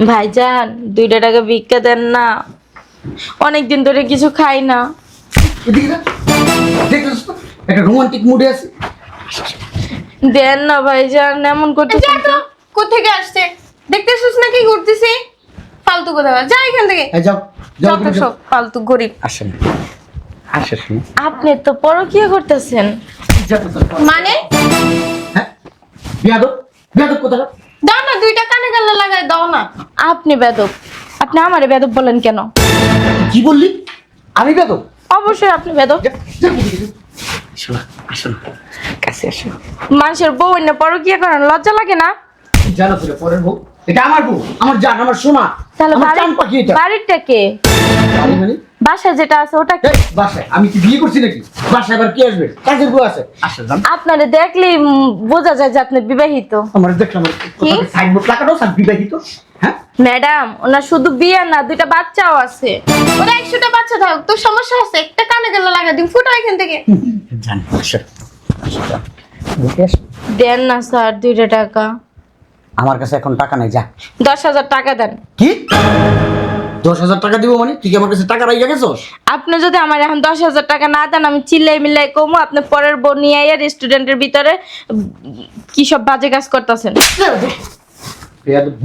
ভাইজান 2 টাকা ভিক্ষা দেন না, অনেকদিন ধরে কিছু খাই না। একটা রোমান্টিক মুডে আছে। দেন না ভাইজান, এমন করতেছেন কেন? কোথেকে আসছে দেখতেছিস না কি করতেছি? ফালতু কথা বল, যা এখান থেকে। যাও যাও যত সব ফালতু গরিব। আসেন আসেন। আপনি তো পরকীয়া করতেছেন। মানে হ্যাঁ বিয়াদব বিয়াদব কোথায়? দাও না, 2টা কানে গালে লাগাই দাও না। আপনি বেদব, আপনি আমারে বেদব বলেন কেন? কি বললি? আমি বেয়াদব? অবশ্যই আপনি বেদব। শোনা আসুন কাছে আসুন। মানুষের বউ না পরকীয়া করেন, লজ্জা লাগে না? জানো তো পরের বউ, এটা আমার বউ, আমার জান, আমার সোনা। তাহলে আমার জান পাখি এটা। বাড়িটা কে? বাড়ি মানে? বাসায় যেটা আছে ওটা কে? এই, বাসায় আমি কি বিয়ে করছি নাকি? বাসায় আবার কি আসবে? কাজের বউ আছে। আসে জান। আপনারে দেখলেই বোঝা যায় যে আপনি বিবাহিত। আমার দেখলাম সাইনবোর্ড লাগানো সব বিবাহিত। হ্যাঁ ম্যাডাম, ওনার শুধু বিয়ে না, 2টা বাচ্চাও আছে। ওরা 100টা বাচ্চা থাক, তোর সমস্যা আছে? একটা কানে গালে লাগাই দিন, ফুটো এখান থেকে। জান আসো জান। বুকে আসো। দেন না স্যার 2 টাকা। আমার কাছে এখন টাকা নাই, যা। 10,000 টাকা দেন। কি 10,000 টাকা দিব মানে? তুই কি আমার কাছে টাকা রাইয়া গেছস? আপনি যদি আমার এখন 10,000 টাকা না দেন, আমি চিল্লাই মিল্লাই কমু। আপনি পরের বউ নিয়ে আইয়া রেস্টুরেন্টের ভিতরে কি সব বাজে কাজ করতেছেন।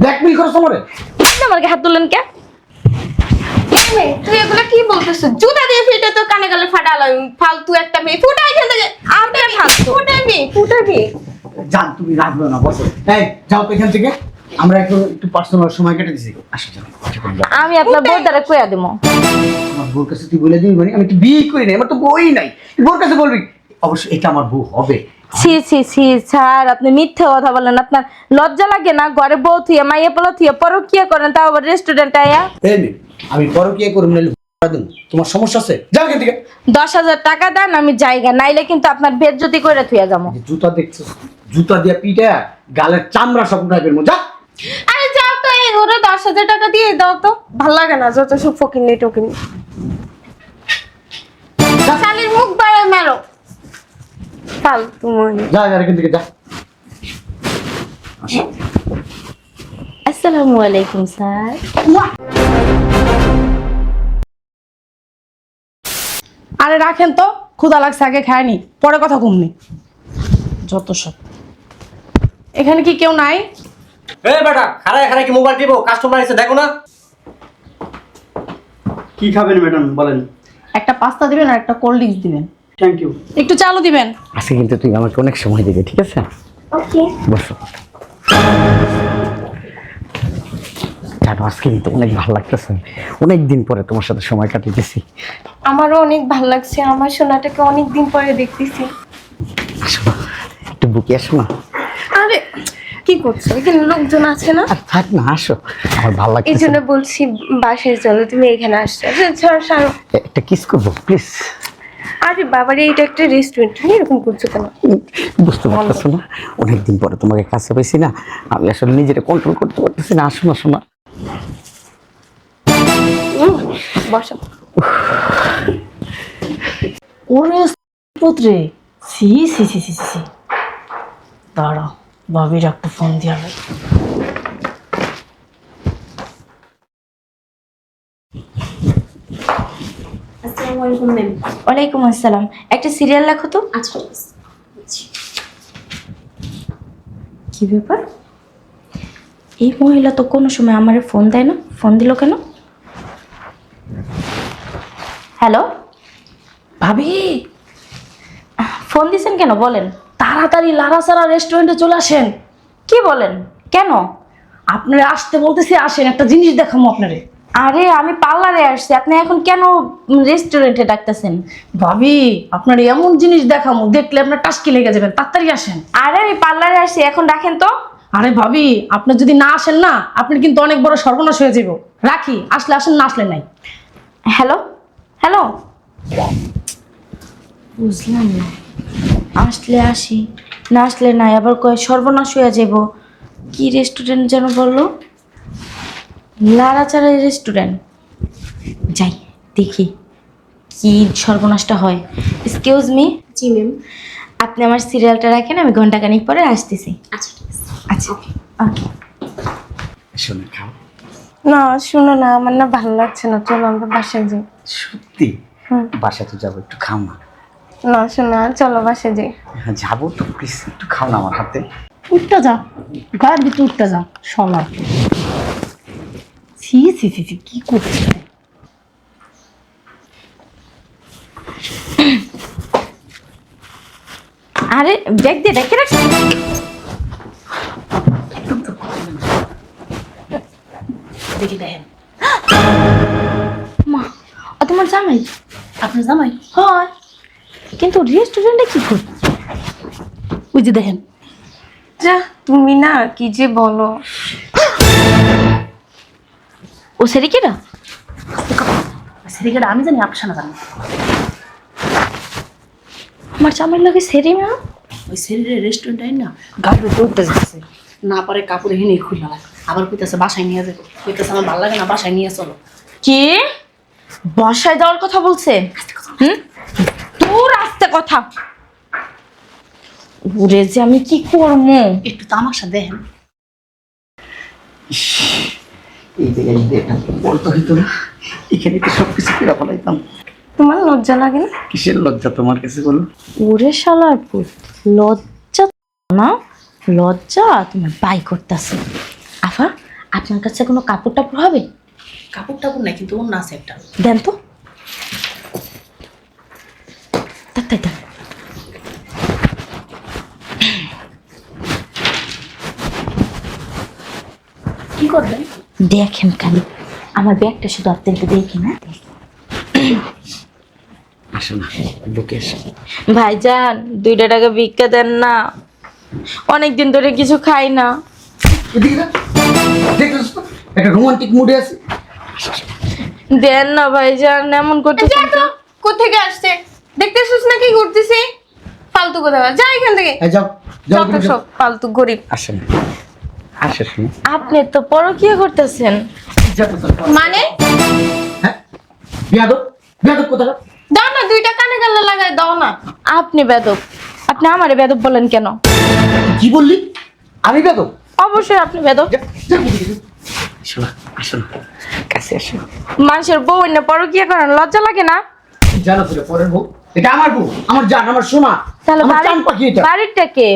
ব্ল্যাকমেল করছ আমারে? আপনি আমার গায়ে হাত তুলেন কে? এই মেয়ে, তুই এগুলা কি বলতেছিস? জুতা দিয়ে ফিটে তো কানে গালে ফাটালাম। ফালতু একটা মেয়ে, ফুটো এখান থেকে। আপনি ফালতু। ফুটাবি ফুটাবি। জান তুমি রাখবে না, বসো। এই যাও তো এখান থেকে, আমরা একটু পার্সোনাল সময় কেটে দিছি। আসো যাও। আমি আপনার বউ দ্বারা কইয়া দেবো। আমার বউর কাছে তুই বলে দিবি মানে? আমি তো বিয়ে করি নাই, আমার তো বউই নাই। তুই বউর কাছে বলবি অবশ্যই এটা আমার বউ হবে। ছি ছি ছি স্যার, আপনি মিথ্যে কথা বলেন। আপনার লজ্জা লাগে না? ঘরে বউ থুয়ে মাইয়া পোলা থুয়ে পরকীয়া করেন, তাও আবার রেস্টুরেন্টে আয়া। এই মেয়ে, আমি পরকীয়া করব না, দিন তোমার সমস্যা আছে? যাও এখান থেকে। 10,000 টাকা দেন, আমি জায়গা নাইলে কিন্তু আপনার বেজ্জতি করে থুয়ে যাবো। এই যে জুতা দেখছিস, জুতা দিয়া পিটা গালের চামড়া সব উঠাই ফেলবো। যা। আরে যাও তো, এই ওরা 10,000 টাকা দিয়ে দাও তো। ভাল লাগে না যত সব ফকির নেই টকির। শালির মুখ বাড়ায় মারো। ফালতু মনে। যা এখান থেকে যা। আসসালামু আলাইকুম স্যার। আরে রাখেন তো, ক্ষুধা লাগছে, আগে খায়নি, পরে কথা কমনি। যত সব। এখানে কি কেউ নাই? এই বেটা, খাড়ায় খাড়ায় কি মোবাইল টিপো? কাস্টমার এসে দেখো না। কি খাবেন ম্যাডাম বলেন? একটা পাস্তা দিবেন আর একটা কোল্ড ড্রিঙ্কস দিবেন। Thank you. একটু চালও দিবেন। আজকে কিন্তু তুই আমাকে অনেক সময় দিবি, ঠিক আছে? ওকে। বসো। জানো আজকে কিন্তু অনেক ভালো লাগতেছে, অনেক দিন পরে তোমার সাথে সময় কাটাইতেছি। আমারও অনেক ভালো লাগছে, আমার সোনাটাকে অনেক দিন পরে দেখতেছি। আসো না, একটু বুকে আসো না। আরে কি করছো? এখানে লোকজন আছে না? আর থাক না, আসো, আমার ভালো এই লাগতেছে। জন্য বলছি বাসায় চলো, তুমি এখানে আসছো। ছাড়ো। একটা কিস করবো প্লিজ? আরে বাবারে, এইটা একটা রেস্টুরেন্ট, তুমি এরকম করছো কেন? বুঝতে পারতেছো না, অনেকদিন পরে তোমাকে কাছে পেয়েছি না, আমি আসলে নিজেটা কন্ট্রোল করতে পারতেছি না। আসো না শোনা। বসো। ওরে পুত্রে, সি সি সি সি সি। দাঁড়াও, ভাবির একটা ফোন দিয়ে হবে। আসসালামু আলাইকুম ম্যাম। ওয়ালাইকুম আসসালাম। একটা সিরিয়াল লেখো তো। আচ্ছা। কি ব্যাপার? এই মহিলা তো কোনো সময় আমারে ফোন দেয় না, ফোন দিল কেন? হ্যালো, ভাবি ফোন দিছেন কেন বলেন? তাড়াতাড়ি লারাসারা রেস্টুরেন্টে চলে আসেন। কি বলেন? কেন? আপনারা আসতে বলতেছি, আসেন, একটা জিনিস দেখাবো আপনারে। আরে আমি পার্লারে আসছি, আপনি এখন কেন রেস্টুরেন্টে ডাকতেছেন? ভাবি আপনার এমন জিনিস দেখাবো, দেখলে আপনার টাস্কি লেগে যাবেন, তাড়াতাড়ি আসেন। আরে আমি পার্লারে আসছি, এখন ডাকেন তো। আরে ভাবি, আপনি যদি না আসেন না, আপনি কিন্তু অনেক বড় সর্বনাশ হয়ে যাব। রাখি, আসলে আসেন, না আসলে নাই। হ্যালো হ্যালো, বুঝলাম না। আসলে আসি, না আসলে নাই, আবার কয় সর্বনাশ হয়ে যাব। কি রেস্টুরেন্ট যেন বললো? লাড়াচাড়া রেস্টুরেন্ট। যাই দেখি কি সর্বনাশটা হয়। Excuse me. জি ম্যাম। আপনি আমার সিরিয়ালটা রাখেন, আমি ঘন্টাখানিক পরে আসতেছি। আচ্ছা। আচ্ছা ওকে। শোনা খাও। না শোনো না, আমার না ভালো লাগছে না, চলো আমরা বাসায় যাই। সত্যি? হুম। বাসায় তো যাবো, একটু খাও না। না শোনো, চলো বাসায় যাই। হ্যাঁ যাবো তো, প্লিজ একটু খাও না আমার হাতে। উঠতে যা, ঘরের ভিতরে উঠতে যা, শোনা। ছি ছি ছি ছি, কি করছে? আরে ব্যাগ দিয়ে রেখে রাখছি। দেখি দেখেন, মা ও তোমার জামাই? আপনার জামাই? হয়, কিন্তু রেস্টুরেন্টে কি করে? ওই যে দেখেন। যা, তুমি না কি যে বলো। ও সেরি কিরা? সেদিকে আমি জানি, আপনার না জানি। আমার জামাই লাগে সেরি না? ওই শরীরের রেস্টুরেন্টে না গাড়ি ভিতরে উঠতে যাচ্ছে, না পারে কাপড় হেনে খুলে না, আবার কইতেছে বাসায় নিয়ে যাবে, কইতেছে আমার ভালো লাগে না, বাসায় নিয়ে চলো। কি বাসায় যাওয়ার কথা বলছে? হুম, তোর আস্তে কথা। ঘুরে যে আমি কি করবো? একটু তামাশা দেখেন। এই জায়গায় যদি এটা বলতে হইতো না, এখানে তো সবকিছু করে ফেলাইতাম। তোমার লজ্জা লাগে না? কিসের লজ্জা তোমার কাছে বলো? ওরে শালার পুত, লজ্জা না? লজ্জা তোমার বাই করতেছে। আফা, আপনার কাছে কোনো কাপড় টাপড় হবে? কাপড় টাপড় নাই, কিন্তু অন্য আছে একটা। দেন তো। তাই দেন। কি করবেন? দেখেন খালি আমার ব্যাগটা শুধু আপনাকে দেখি না। আসো না, বুকে এসো। ভাইজান 2 টাকা ভিক্ষা দেন না, অনেকদিন ধরে কিছু খাই না। এদিকে না, দেখতেছ তো একটা রোমান্টিক মুডে আছে। দেন না ভাইজান, এমন করতে যা তো, কোথেকে আসছে দেখতেছিস না কি করতেছি? ফালতু কথা বল, যা এখান থেকে। এই যাও যাও, যত তুমি যাও। সব ফালতু গরিব। আসো না, আসো শুনো। আপনি তো পরকীয়া করতেছেন। যাও তো, যাও। মানে হ্যাঁ, বিয়াদব বিয়াদব কোথাকার। দাও না, 2টা কানে গালে লাগাই দাও না। আপনি বেদব। আপনি আমারে বেদব বলেন কেন? কি বললি? আমি বিয়াদব? অবশ্যই আপনি বেদব। যা, যা, এদিকে যাও। আসো না, আসো না, কাছে আসো। মানুষের বউ না পরকীয়া করেন, লজ্জা লাগে না? জানো তো পরের বউ, এটা আমার বউ, আমার জান, আমার সোনা, তাহলে আমার চান পাখি এটা। বাড়িরটা কে?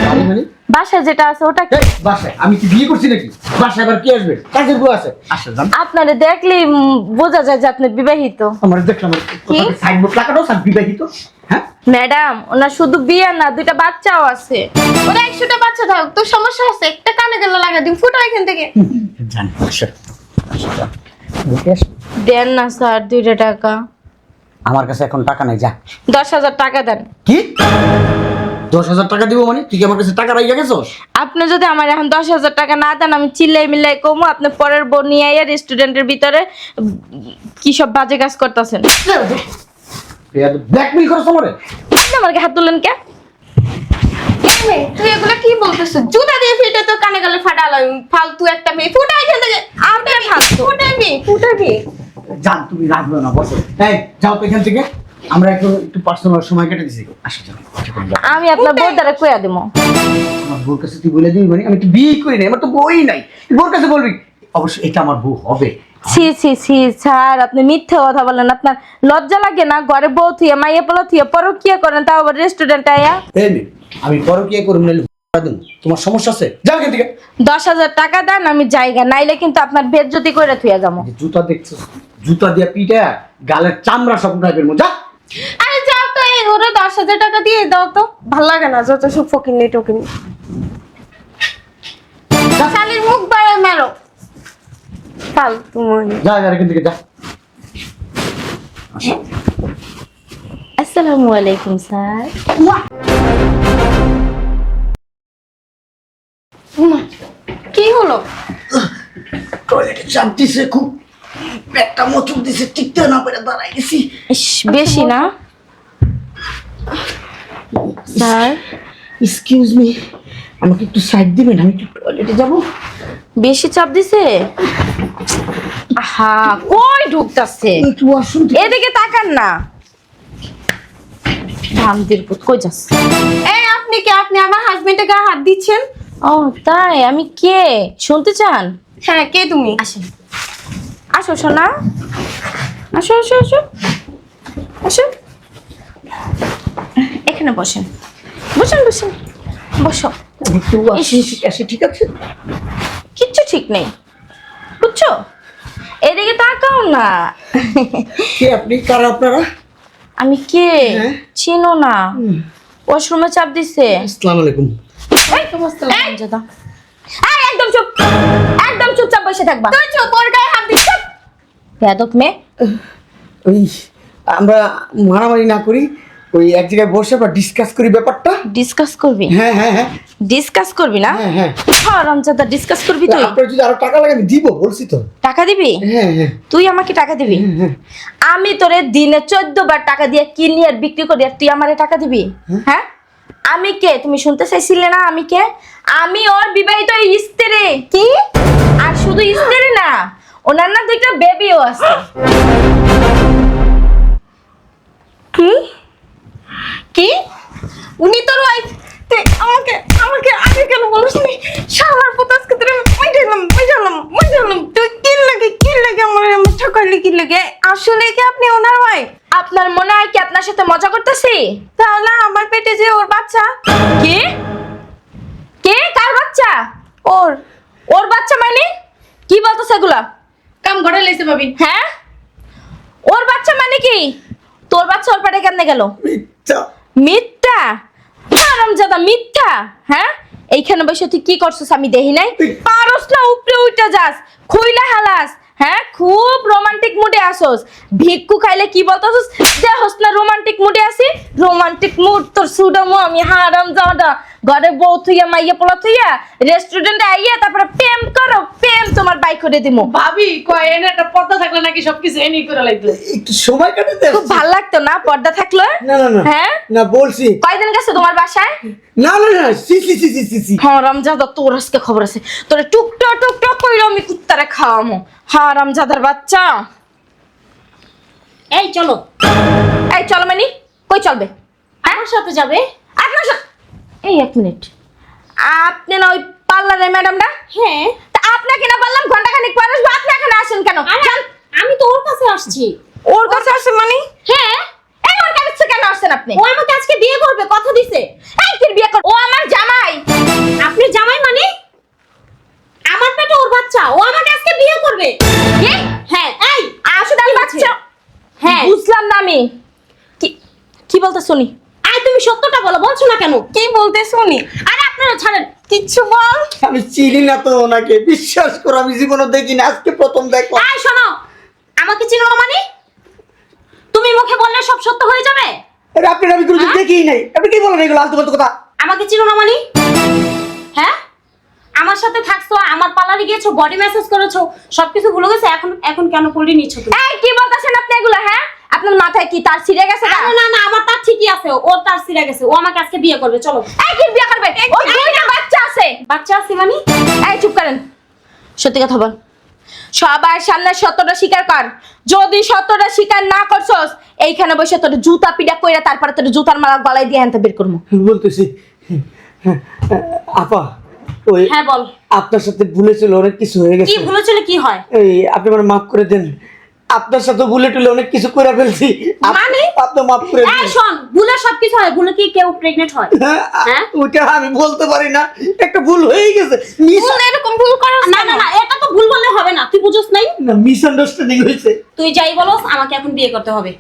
বাড়ি মানে? বাসায় যেটা আছে ওটা কি? এই, বাসায় আমি কি বিয়ে করছি নাকি? বাসায় আবার কি আসবে? কাজের বউ আছে। আসো জান। আপনারে দেখলেই বোঝা যায় যে আপনি বিবাহিত। আমার দেখলাম সাইনবোর্ড লাগানো স্যার বিবাহিত। হ্যাঁ, ম্যাডাম, ওনার শুধু বিয়ে না, 2টা বাচ্চাও আছে। ওরা 100টা বাচ্চা থাক, তোর সমস্যা আছে? একটা কানে গালে লাগাই দিন, ফুটো এখান থেকে। জান আসো, আসো জান, বুকে আসো। দেন না স্যার 2 টাকা। আমার কাছে এখন টাকা নাই, যা। 10,000 টাকা দেন। কি 10,000 টাকা দিব মানে? তুই কি আমার কাছে টাকা রাইয়া গেছস? আপনি যদি আমার এখন 10,000 টাকা না দেন, আমি চিল্লাই মিল্লাই কমু। আপনি পরের বউ নিয়ে আইয়া রেস্টুরেন্টের ভিতরে কি সব বাজে কাজ করতেছেন। ব্ল্যাকমেল করছ আমারে? আপনি আমার গায়ে হাত তুলেন কে? এই মেয়ে, তুই এগুলা কি বলতেছিস? জুতা দিয়ে ফিটে তো কানে গালে ফাটালাম, ফালতু একটা মেয়ে। ফুটো এখান থেকে। আপনার ফালতু। ফুটাবি ফুটাবি। জান তুমি রাখবে না, বসো। এই যাও তো এখান থেকে, আমরা এখন একটু পার্সোনাল সময় কেটে দিছি। আসো যাও, আমি আপনার বউর দ্বারা কইয়া দেবো। আমার বউর কাছে তুই বলে দিবি মানে? আমি তো বিয়ে করি নাই, আমার তো বই নাই। তুই বউর কাছে বলবি অবশ্যই এটা আমার বউ হবে। ছি ছি ছি স্যার, আপনি মিথ্যে কথা বলেন। আপনার লজ্জা লাগে না? ঘরে বউ থুয়ে মাইয়া পোলা থুয়ে পরকীয়া করেন, তাও আবার রেস্টুরেন্টে আয়া। এই মেয়ে, আমি পরকীয়া করব না, তোমার সমস্যা আছে? যাও এখান থেকে। 10,000 টাকা দেন, আমি জায়গা নাইলে কিন্তু আপনার বেজ্জতি করে থুয়ে যাবো। যে জুতা দেখছো, জুতা দিয়া পিটা গালের চামড়া সব টাইপের মধ্যে। আরে যাও তো, এই ওরা 10,000 টাকা দিয়ে দাও তো। ভাল লাগে না যত সব ফকির নেই টকিনি। শালির মুখ বাড়ায় মারো, ফালতু মনে। যা যা এখান থেকে যা। আসসালামু আলাইকুম স্যার। কি হলো? টয়লেটে চাপ দিছে খুব, পেটটা মোচড় দিছে, টিকতে না পেরে দাঁড়াই গেছি। ইস, বেশি না স্যার? এক্সকিউজ মি, আমাকে একটু সাইড দিবেন, আমি একটু টয়লেটে যাব। বেশি চাপ দিছে? আহা, কই ঢুকতাছে? একটু আসুন তো। এদিকে তাকান না। ভামদির পুত, কই যাচ্ছে? এই আপনি কে? আপনি আমার হাজবেন্ডের গায়ে হাত দিচ্ছেন? ও তাই? আমি কে শুনতে চান? হ্যাঁ, কে তুমি? আসেন। আসো সোনা, আসো আসো আসো আসো, এখানে বসেন বসেন বসেন, বসো। একটু আসি ঠিক আছে? কিচ্ছু ঠিক নেই বুঝছো, এদিকে তাকাও না। কে আপনি, কারা আপনারা? আমি কে হ্যাঁ? চিনো না? ওয়াশরুমে চাপ দিছে। আসসালামু আলাইকুম। একদম চুপ, একদম চুপচাপ বসে থাকবা। তুই চুপ, ওর গায়ে হাত দিস। বেয়াদব মেয়ে। ওই আমরা মারামারি না করি, ওই এক জায়গায় বসে বা ডিসকাস করি ব্যাপারটা। ডিসকাস করবি? হ্যাঁ হ্যাঁ হ্যাঁ ডিসকাস করবি না? হ্যাঁ হ্যাঁ। হারামজাদা, ডিসকাস করবি তুই? আপনার যদি আরো টাকা লাগে আমি দিব, বলছি তো। টাকা দিবি? হ্যাঁ হ্যাঁ। তুই আমাকে টাকা দিবি? আমি তোরে দিনে 14 বার টাকা দিয়ে কিনি আর বিক্রি করি, আর তুই আমারে টাকা দিবি? হ্যাঁ, আমি কে তুমি শুনতে চাইছিলে না? আমি কে? আমি ওর বিবাহিত স্ত্রী। কি? আর শুধু স্ত্রী না, ওনার না 2টা বেবিও আছে। কি কি? উনি তোর ওয়াইফ? আমাকে আমাকে আগে কেন বলিসনি? শালার পোতাসকে তোরে বুঝালাম তুই কি লাগে আমার ঠকাইলি কি লাগে? আসলে কি আপনি ওনার ওয়াইফ? আপনার মনে হয় কি আপনার সাথে মজা করতেছি? তাহলে আমার পেটে যে ওর বাচ্চা। কি? কে? কার বাচ্চা? ওর ওর বাচ্চা মানে? কি বলতেছে এগুলা? কাম ঘরে লাইছে ভাবি। হ্যাঁ, ওর বাচ্চা মানে কি? তোর বাচ্চা ওর পেটে কেমনে গেল? মিথ্যা। মিথ্যা? হারামজাদা, মিথ্যা? হ্যাঁ, এইখানে বসে তুই কি করছিস আমি দেখি নাই? পারস না উপরে উঠে যাস, খুইলা হালাস। হ্যাঁ, খুব রোমান্টিক মুডে আসোস। ভিক্ষু খাইলে কি বলতেছিস? দেখোস না রোমান্টিক মুডে আছি? রোমান্টিক মুড তোর সুডামো আমি। হারামজাদা, ঘরে বউ থুইয়া মাইয়া পোলা থুইয়া রেস্টুরেন্টে আইয়া তারপরে প্রেম করো, প্রেম তোমার বাই করে দিমু। ভাবি কয় এনে একটা পর্দা থাকলে নাকি সবকিছু এনে করে লাগবে। একটু সময় কাটাতে খুব ভাল লাগতো না পর্দা থাকলো? না না না হ্যাঁ, না বলছি। কয়দিন গেছে তোমার বাসায়? না না না, সি সি সি সি সি সি। হারামজাদা, তোর আজকে খবর আছে। তোরে টুকটাক টুকটাক কইরা আমি কুত্তারে খাওয়ামু। হারামজাদার বাচ্চা। এই চলো। এই চল মানে কই চলবে? আমার সাথে যাবে? আপনার সাথে? এই 1 মিনিট, আপনি না ওই পার্লারের ম্যাডামটা? হ্যাঁ। তা আপনাকে না বললাম ঘন্টাখানিক পর আসবো, আপনি এখানে আসেন কেন? যান। আমি তো ওর কাছে আসছি। ওর কাছে আসছে মানে? হ্যাঁ। এই ওর কাছে কেন আসছেন আপনি? ও আমাকে আজকে বিয়ে করবে, কথা দিছে। এই কি বিয়ে কর? ও আমার জামাই। আপনি জামাই মানে? আমার পেটে ওর বাচ্চা, ও আমাকে আজকে বিয়ে করবে। কি? হ্যাঁ। এই আসলে আমি বাচ্চা। হ্যাঁ। বুঝলাম না আমি। কি কি বলতে শুনি? আই তুমি সত্যটা বলো, বলছো না কেন? কি বলতে শুনি? আরে আপনারা ছাড়েন। কিচ্ছু বল। আমি চিনি না তো ওনাকে, বিশ্বাস করো আমি জীবনে দেখিনি, আজকে প্রথম দেখো। আই শোনো, আমাকে চিনো না মানে? তুমি মুখে বললে সব সত্য হয়ে যাবে? আরে আপনার আমি কোনো দেখিই নাই, আপনি কি বলেন এগুলো আলতু ফালতু কথা? আমাকে চিনো না মানে? হ্যাঁ, আমার সাথে থাকছো, আমার পার্লারে গিয়েছো, বডি ম্যাসাজ করেছো, সবকিছু ভুলে গেছে। এখন কেন করলি নিচ্ছ তুমি? এই কি বলতেছেন আপনি এগুলো? হ্যাঁ, আপনার মাথায় কি তার ছিঁড়ে গেছে? না না না, আমার তার ঠিকই আছে, ওর তার ছিঁড়ে গেছে। ও আমাকে আজকে বিয়ে করবে, চলো। এই কি বিয়ে করবে? ওর 2টা বাচ্চা আছে। বাচ্চা আছে মানে? এই চুপ করেন, সত্যি কথা বল। সবার সামনে সত্যটা স্বীকার কর। যদি সত্যটা স্বীকার না করছস, এইখানে বসে তোর জুতা পিটা কইরা তারপরে তোর জুতার মালা গলায় দিয়ে আনতে বের করবো। বলতেছি আপা, ওই হ্যাঁ বল। আপনার সাথে ভুলে ছিল, অনেক কিছু হয়ে কি গেছে। ভুলেছিল? কি হয়? এই আপনি আমার মাফ করে দেন, আপনার সাথে ভুলে টুলে অনেক কিছু করে ফেলছি। মানে? আপনি মাফ করে এই দেন। শোন, ভুলে সবকিছু হয়। ভুলে কি কেউ প্রেগনেন্ট হয়? হ্যাঁ? ওইটা আমি বলতে পারি না, একটা ভুল হয়ে গেছে। ভুল এরকম ভুল করছ না না না, এটা তো ভুল বললে হবে না। তুই বুঝছ নাই? মিসআন্ডারস্ট্যান্ডিং হয়েছে। তুই যাই বলস, আমাকে এখন বিয়ে করতে হবে।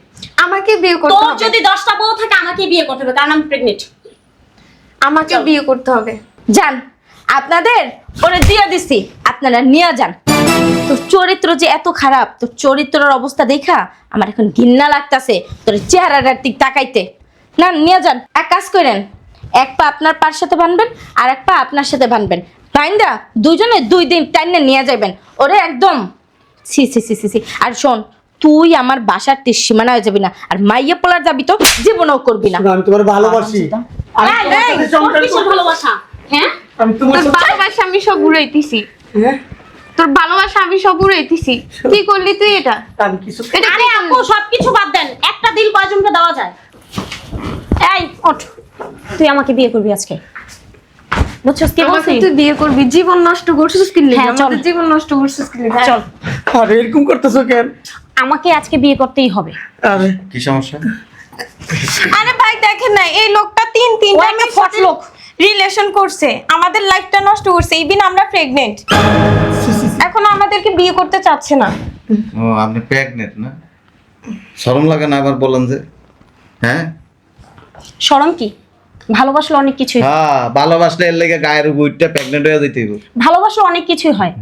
আমাকে বিয়ে করতে তোর হবে। যদি 10টা বউ থাকে, আমাকে বিয়ে করতে হবে, কারণ আমি প্রেগনেন্ট। আমাকে বিয়ে করতে হবে। যান, আপনাদের ওরে দিয়ে দিছি, আপনারা নিয়ে যান। তোর চরিত্র যে এত খারাপ, তোর চরিত্রের অবস্থা দেখা আমার এখন ঘৃণা লাগতাছে তোর চেহারাটার দিক তাকাইতে। না, নিয়ে যান। এক কাজ করেন, এক পা আপনার পার সাথে বানবেন আর এক পা আপনার সাথে বানবেন। বাইন্দা দুইজনে 2 দিন টাইনে নিয়ে যাবেন ওরে একদম। সি সি সি সি সি। আর শোন, তুই আমার বাসার সীমানা হয়ে যাবি না, আর মাইয়া পোলার যাবি তো জীবনও করবি না। আমি তোমার ভালোবাসি। আমি এই, তোমার এই, সাথে তোর সংসার কিসের করব। ভালোবাসা? হ্যাঁ? আমি তোমার তোর সাথে ভালোবাসা আমি সব উড়াইতেছি। হ্যাঁ? তোর ভালোবাসা আমি সব উড়াইতেছি। কি করলি তুই এটা? আমি কিছু এটা আরে আপু, সবকিছু বাদ দেন। একটা দিল কয়জনকে দেওয়া যায়? এই ওঠ, তুই আমাকে বিয়ে করবি আজকে। বুঝছস কি আমাকে বলছিস? তুই বিয়ে করবি? জীবন নষ্ট করছিস কি লিগে? হ্যাঁ, চল। আমাদের জীবন নষ্ট করছিস কি লিগে? চল। আরে এরকম করতেছো কেন? আমাকে আজকে বিয়ে করতেই হবে। আরে কি সমস্যা? আরে ভাই দেখেন না, এই লোকটা ও তিনটা একটা ফট লোক। রিলেশন করছে, আমাদের লাইফটা নষ্ট করছে, ইভিন আমরা প্রেগনেন্ট, এখন আমাদেরকে বিয়ে করতে চাচ্ছে না। ও আপনি প্রেগনেন্ট না? শরম লাগে না আবার বলেন যে? হ্যাঁ শরম কি? ভালোবাসলে অনেক কিছুই, হ্যাঁ, ভালোবাসলে এর লেগে গায়ের উপরটা প্রেগনেন্ট হয়ে যেতে হইব। ভালোবাসলে অনেক কিছুই হয়।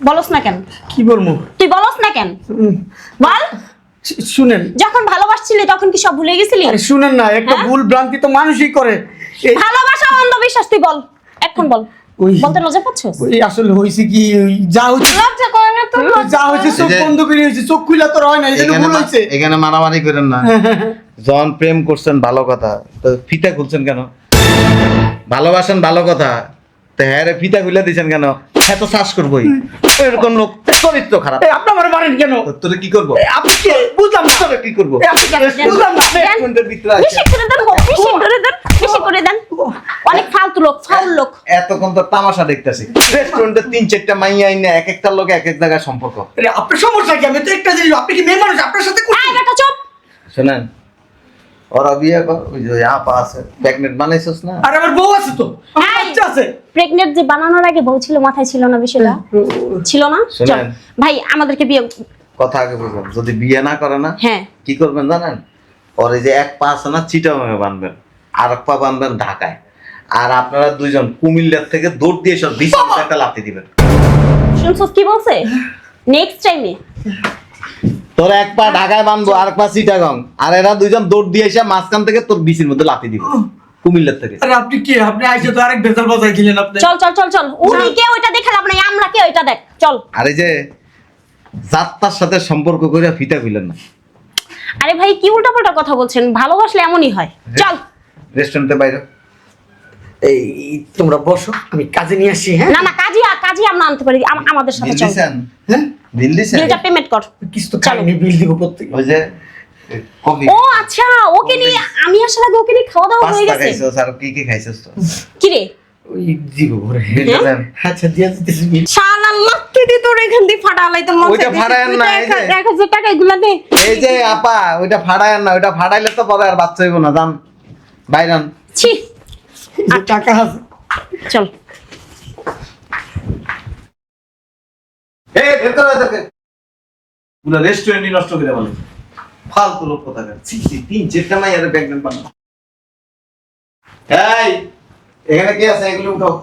বলস না কেন? কি বলবো? তুই বলস না কেন? বল। শুনেন, যখন ভালোবাসছিলি তখন কি সব ভুলে গেছিলি? আরে শুনেন না, একটা হ্যাঁ? ভুল ভ্রান্তি তো মানুষই করে। ভালোবাসা অন্ধবিশ্বাস, তুই বল এখন বল। ওই- বলতে লজ্জা পাচ্ছিস? ওই আসলে হয়েছে কি, ওই যা হচ্ছে লজ্জা করে না তো? যা হয়েছে চোখ এই যে- বন্ধ করে হয়েছে, চোখ খুলে তো হয় না, এই জন্য ভুল হয়েছে। এখানে মারামারি করেন না। যখন প্রেম করছেন ভালো কথা, তো ফিতা খুলছেন কেন? ভালোবাসেন ভালো কথা, তো হ্যাঁ রে ফিতা খুলে দিয়েছেন কেন? হ্যাঁ তো শ্বাস করবোই। এরকম লোক চরিত্র খারাপ। এই আপনি আমার মারেন কেন? তো তোরে কি করবো? এই আপনি কে? বুঝলাম না। তোরে কি করবো? এই আপনি কে? বুঝলাম না। দেন। মিনিটের ভিতরে আসে। বেশি করে দেন, বেশি করে দেন, বেশি করে দেন। অনেক ফালতু লোক, ফাউল লোক। এতক্ষণ তো তামাশা দেখতেছি। রেস্টুরেন্টে 3-4টা মাইয়া আইনা এক একটা লোক এক এক জায়গায় সম্পর্ক। আরে আপনার সমস্যা কি? আমি তো একটা জিনিস, আপনি কি মেয়ে মানুষ? আপনার সাথে আয় বেটা চুপ। শোনেন, ওরা বিয়ে কর, ওই যে আপা আছে, প্রেগনেন্ট বানাইছস না? আর আমার বউ আছে তো, আমার এই! বাচ্চা আছে। প্রেগনেন্ট যে বানানোর আগে বউ ছিল, মাথায় ছিল না বিষয়টা? ছিল না? চল শোনেন। ভাই আমাদেরকে বিয়ে। কথা আগে বুঝবেন, যদি বিয়ে না করে না, হ্যাঁ। কি করবেন জানেন? ওর এই যে এক পা আছে না চিটাগাঙে বানবেন, আর এক পা বানবেন ঢাকায়, আর আপনারা দুইজন কুমিল্লার থেকে দৌড় দিয়ে সব 20 মিনিট একটা লাথি দিবেন। শুনছস কি বলছে? নেক্সট টাইমে তোর এক পা ঢাকায় বানবো, আর এক পা চিটাগাং, আর এরা দুইজন দৌড় দিয়ে এসে মাঝখান থেকে তোর 20-এর মধ্যে লাথি দিব কুমিল্লার থেকে। আরে আপনি কে? আপনি আইসে তো আরেক ভেজাল বাজাই দিলেন আপনি। চল চল চল চল। উনি কে ওইটা দেখে লাভ নাই, আমরা কে ওইটা দেখ। চল। আর এই যে যাত্রার সাথে সম্পর্ক করে ফিতা খুলেন না। আরে ভাই কি উল্টাপাল্টা কথা বলছেন? ভালোবাসলে এমনই হয়। চল। রেস্টুরেন্টে বাইরে। এই তোমরা বসো, আমি কাজে নিয়ে আসি। হ্যাঁ, না না, কাজী আমরা আনতে পারি, আমাদের সাথে বিল চল। দিছেন? হ্যাঁ, বিল দিছেন? বিলটা পেমেন্ট কর। কিছু তো খাইনি, বিল দিব প্রত্যেক। ওই যে কফি ও আচ্ছা, ওকে নিয়ে আমি আসার আগে ওকে নিয়ে খাওয়া দাওয়া হয়ে পাস্তা গেছে। খাইছস, আর কি কি খাইছস তো? কি রে? ওই দিব ঘরে। বিলটা দেন। আচ্ছা দিয়ে দিতেছি বিল। শালা লাথি দিয়ে তোর এখান দিয়ে ফাটালাইতে মন ওইটা ফাটায়েন না, এই যে। 1000 টাকা এগুলা দে। এই যে আপা, ওইটা ফাড়ায়েন না, ওইটা ফাড়াইলে তো পরে আর বাচ্চা হইব না, জান বাইরান। ছি। এই যে টাকা আছে। চল। এই বের করো এদেরকে। পুরো রেস্টুরেন্টই নষ্ট করে বলে। ফালতু লোক কোথাকার। 3-4টা মাইয়ারে প্রেগন্যান্ট বানানো। এই এখানে কি আছে এগুলো উঠাও।